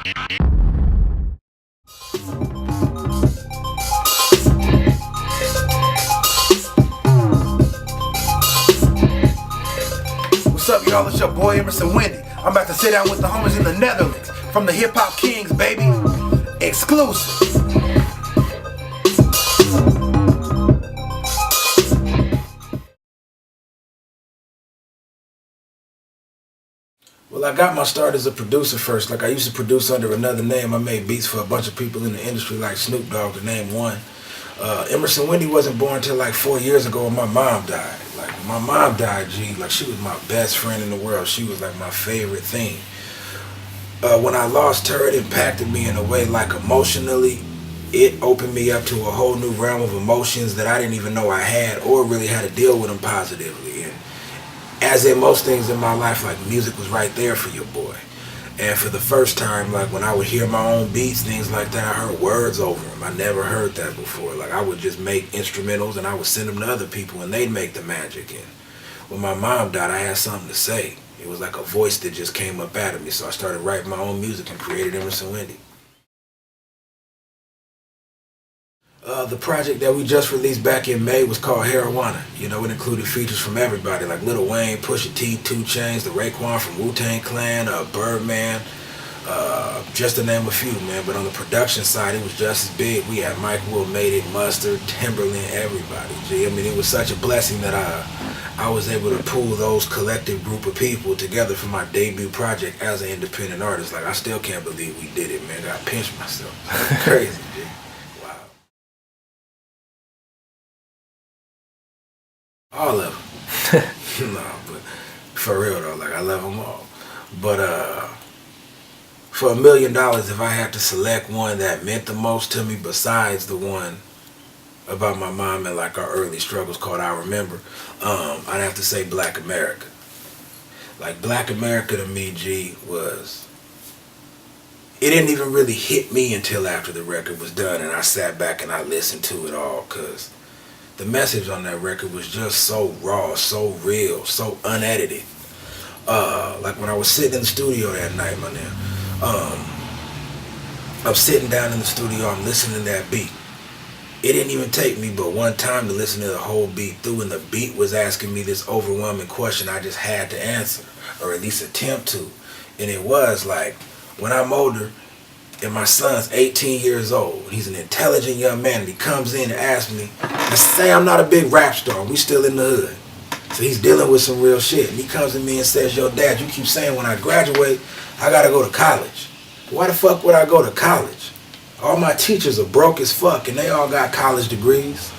What's up, y'all? It's your boy Emerson Windy. I'm about to sit down with the homies in the Netherlands from the Hip Hop Kings, baby. Exclusive. Well, I got my start as a producer first. Like, I used to produce under another name. I made beats for a bunch of people in the industry like Snoop Dogg, to name one. Emerson Windy wasn't born until like 4 years ago when my mom died. Like, when my mom died, like, she was my best friend in the world. She was like my favorite thing. When I lost her, it impacted me in a way, like, emotionally. It opened me up to a whole new realm of emotions that I didn't even know I had or really had to deal with them positively. And as in most things in my life, like, music was right there for your boy. And for the first time, like, when I would hear my own beats, things like that, I heard words over them. I never heard that before. Like, I would just make instrumentals and I would send them to other people and they'd make the magic. And when my mom died, I had something to say. It was like a voice that just came up out of me. So I started writing my own music and created Emerson Windy. The project that we just released back in May was called Marijuana. You know, it included features from everybody, like Lil Wayne, Pusha T, 2 Chainz, the Raekwon from Wu-Tang Clan, Birdman, just to name a few, man. But on the production side, it was just as big. We had Mike Will, Made It, Mustard, Timberland, everybody. G. I mean, it was such a blessing that I was able to pull those collective group of people together for my debut project as an independent artist. Like, I still can't believe we did it, man. I pinched myself. Crazy, G. All of them. No, but for real though, like, I love them all. But for $1 million, if I had to select one that meant the most to me besides the one about my mom and like our early struggles called I Remember, I'd have to say Black America. Like, Black America to me, G, was, it didn't even really hit me until after the record was done and I sat back and I listened to it all, because the message on that record was just so raw, so real, so unedited. Like, when I was sitting in the studio that night, my nigga, I'm sitting down in the studio, I'm listening to that beat. It didn't even take me but one time to listen to the whole beat through, and the beat was asking me this overwhelming question I just had to answer, or at least attempt to. And it was like, when I'm older, and my son's 18 years old, he's an intelligent young man, and he comes in and asks me, let's say I'm not a big rap star, we still in the hood. So he's dealing with some real shit. And he comes to me and says, yo, Dad, you keep saying when I graduate, I gotta go to college. Why the fuck would I go to college? All my teachers are broke as fuck, and they all got college degrees.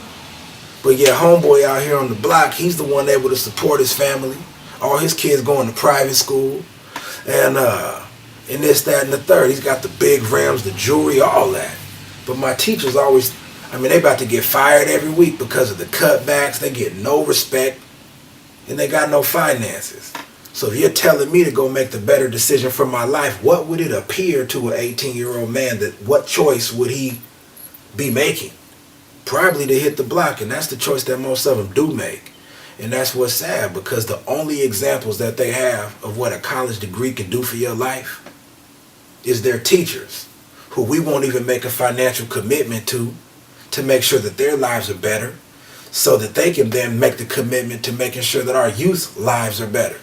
But yeah, homeboy out here on the block, he's the one able to support his family. All his kids going to private school. And this, that, and the third. He's got the big rims, the jewelry, all that. But my teachers always, I mean, they about to get fired every week because of the cutbacks. They get no respect, and they got no finances. So if you're telling me to go make the better decision for my life, what would it appear to an 18-year-old man, that what choice would he be making? Probably to hit the block, and that's the choice that most of them do make. And that's what's sad, because the only examples that they have of what a college degree can do for your life is their teachers, who we won't even make a financial commitment to make sure that their lives are better, so that they can then make the commitment to making sure that our youth lives are better.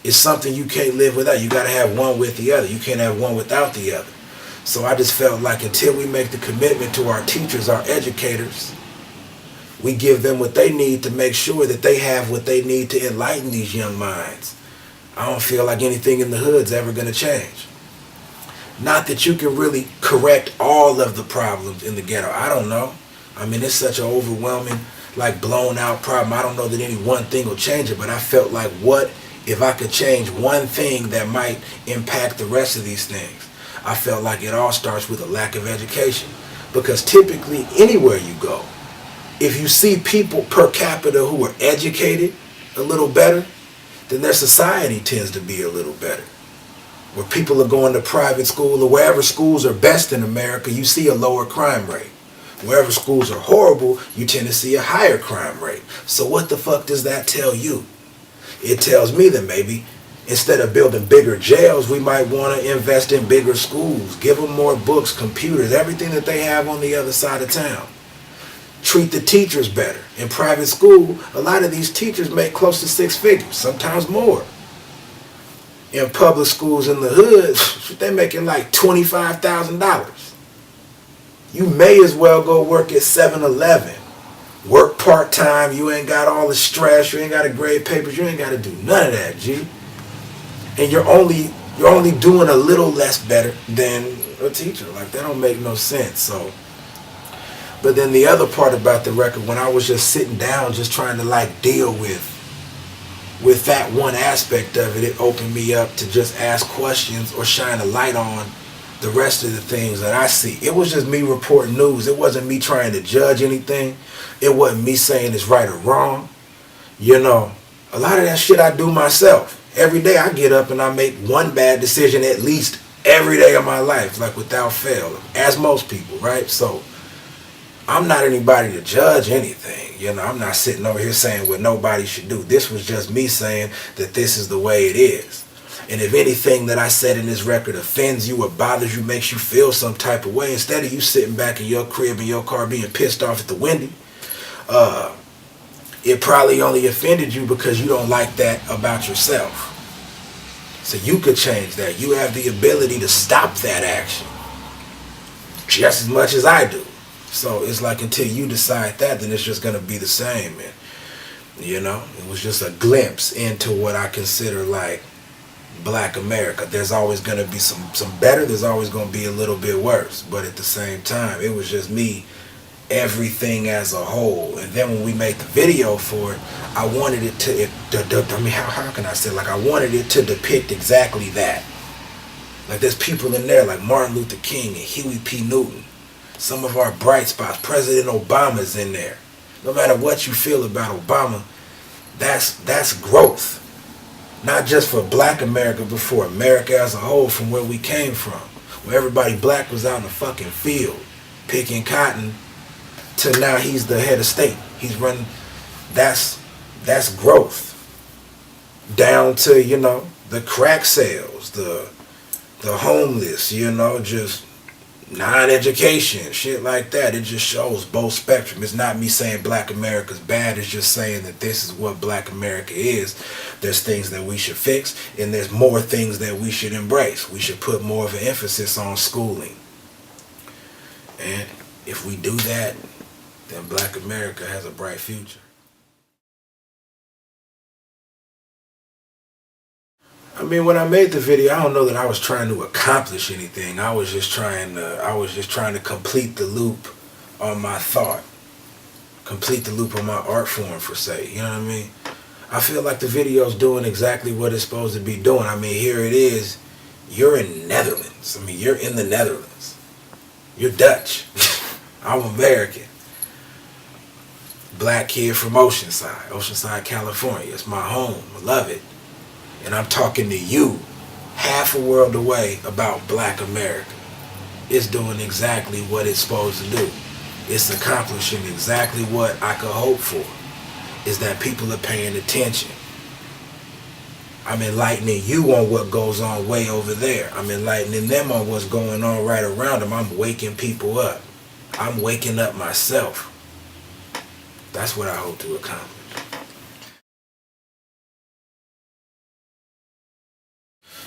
It's something you can't live without. You got to have one with the other. You can't have one without the other. So I just felt like until we make the commitment to our teachers, our educators, we give them what they need to make sure that they have what they need to enlighten these young minds, I don't feel like anything in the hood's ever going to change. Not that you can really correct all of the problems in the ghetto. I don't know. I mean, it's such an overwhelming, like, blown out problem. I don't know that any one thing will change it, but I felt like, what if I could change one thing that might impact the rest of these things? I felt like it all starts with a lack of education. Because typically, anywhere you go, if you see people per capita who are educated a little better, then their society tends to be a little better. Where people are going to private school or wherever schools are best in America, you see a lower crime rate. Wherever schools are horrible, you tend to see a higher crime rate. So what the fuck does that tell you? It tells me that maybe Instead of building bigger jails, we might want to invest in bigger schools, give them more books, computers, everything that they have on the other side of town. Treat the teachers better. In private school, a lot of these teachers make close to 6 figures, sometimes more. In public schools in the hood, they're making like $25,000. You may as well go work at 7-Eleven. Work part-time, you ain't got all the stress, you ain't got to grade papers, you ain't got to do none of that, G. And you're only doing a little less better than a teacher. Like, that don't make no sense. So, but then the other part about the record, when I was just sitting down, just trying to like deal with that one aspect of it, it opened me up to just ask questions or shine a light on the rest of the things that I see. It was just me reporting news. It wasn't me trying to judge anything. It wasn't me saying it's right or wrong. You know, a lot of that shit I do myself. Every day I get up and I make one bad decision at least every day of my life, like without fail, as most people, right? So I'm not anybody to judge anything. You know, I'm not sitting over here saying what nobody should do. This was just me saying that this is the way it is. And if anything that I said in this record offends you or bothers you, makes you feel some type of way, instead of you sitting back in your crib in your car being pissed off at the Windy, it probably only offended you because you don't like that about yourself. So you could change that. You have the ability to stop that action just as much as I do. So it's like until you decide that, then it's just going to be the same. And, you know, it was just a glimpse into what I consider like Black America. There's always going to be some better. There's always going to be a little bit worse. But at the same time, it was just me, everything as a whole. And then when we made the video for it, I wanted it to, how can I say, like I wanted it to depict exactly that. Like there's people in there like Martin Luther King and Huey P. Newton. Some of our bright spots. President Obama's in there. No matter what you feel about Obama, that's growth. Not just for Black America, but for America as a whole, from where we came from. Where everybody black was out in the fucking field, picking cotton, to now he's the head of state. He's running. That's growth. Down to, you know, the crack sales, the homeless, you know, just non-education, shit like that. It just shows both spectrum. It's not me saying Black America's bad. It's just saying that this is what Black America is. There's things that we should fix, and there's more things that we should embrace. We should put more of an emphasis on schooling. And if we do that, then Black America has a bright future. I mean, when I made the video, I don't know that I was trying to accomplish anything. I was just trying to complete the loop on my thought. Complete the loop on my art form, for say. You know what I mean? I feel like the video's doing exactly what it's supposed to be doing. I mean, here it is. You're in Netherlands. I mean, you're in the Netherlands. You're Dutch. I'm American. Black kid from Oceanside, California. It's my home. I love it. And I'm talking to you, half a world away, about Black America. It's doing exactly what it's supposed to do. It's accomplishing exactly what I could hope for, is that people are paying attention. I'm enlightening you on what goes on way over there. I'm enlightening them on what's going on right around them. I'm waking people up. I'm waking up myself. That's what I hope to accomplish.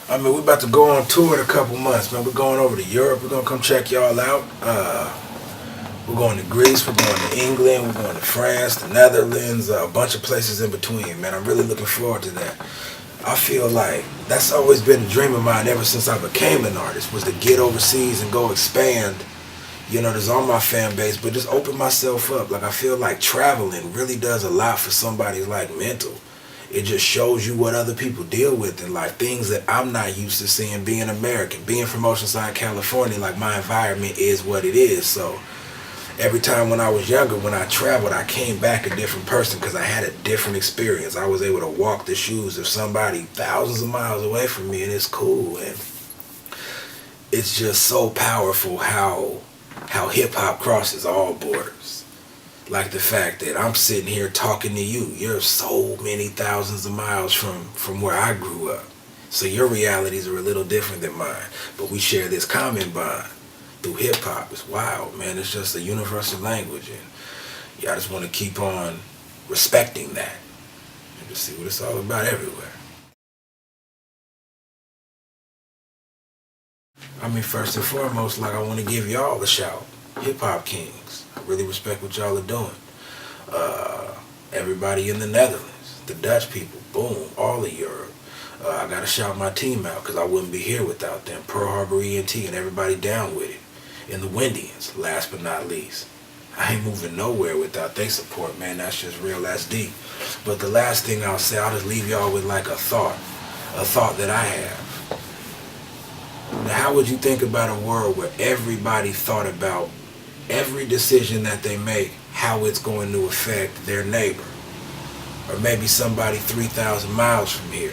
I mean, we're about to go on tour in a couple months, man. We're going over to Europe. We're going to come check y'all out. We're going to Greece. We're going to England. We're going to France, the Netherlands, a bunch of places in between, man. I'm really looking forward to that. I feel like that's always been a dream of mine ever since I became an artist, was to get overseas and go expand. You know, there's all my fan base, but just open myself up. Like, I feel like traveling really does a lot for somebody's, like, mental. It just shows you what other people deal with in life, things that I'm not used to seeing being American. Being from Oceanside, California, like, my environment is what it is. So every time when I was younger, when I traveled, I came back a different person because I had a different experience. I was able to walk the shoes of somebody thousands of miles away from me, and it's cool. And it's just so powerful how hip-hop crosses all borders. Like the fact that I'm sitting here talking to you. You're so many thousands of miles from where I grew up. So your realities are a little different than mine, but we share this common bond through hip hop. It's wild, man. It's just a universal language, and yeah, I just want to keep on respecting that and just see what it's all about everywhere. I mean, first and foremost, like I want to give y'all a shout. Hip Hop Kings. I really respect what y'all are doing. Everybody in the Netherlands, the Dutch people, boom, all of Europe. I gotta shout my team out because I wouldn't be here without them. Pearl Harbor ENT and everybody down with it. And the Windians, last but not least. I ain't moving nowhere without their support, man. That's just real, that's deep. But the last thing I'll say, I'll just leave y'all with like a thought that I have. Now, how would you think about a world where everybody thought about every decision that they make, how it's going to affect their neighbor? Or maybe somebody 3,000 miles from here,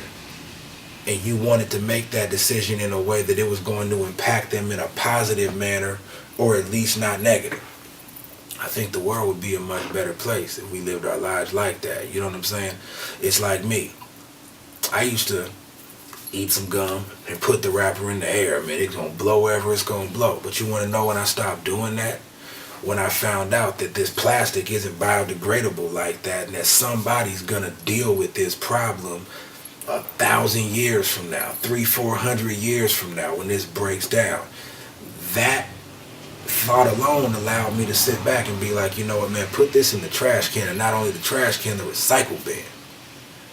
and you wanted to make that decision in a way that it was going to impact them in a positive manner, or at least not negative. I think the world would be a much better place if we lived our lives like that. You know what I'm saying? It's like me. I used to eat some gum and put the wrapper in the air. Man, it's going to blow wherever it's going to blow. But you want to know when I stopped doing that? When I found out that this plastic isn't biodegradable like that, and that somebody's going to deal with this problem 1,000 years from now, 300-400 years from now when this breaks down. That thought alone allowed me to sit back and be like, you know what, man, put this in the trash can, and not only the trash can, the recycle bin.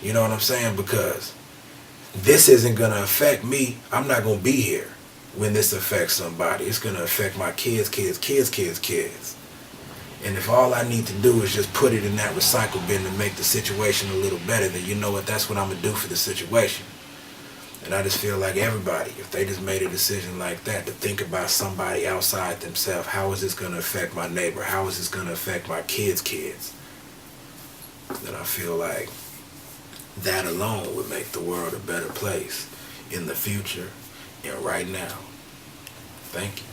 You know what I'm saying? Because this isn't going to affect me. I'm not going to be here when this affects somebody. It's going to affect my kids. And if all I need to do is just put it in that recycle bin to make the situation a little better, then you know what, that's what I'm going to do for the situation. And I just feel like everybody, if they just made a decision like that, to think about somebody outside themselves, how is this going to affect my neighbor? How is this going to affect my kids' kids? Then I feel like that alone would make the world a better place in the future and right now. Thank you.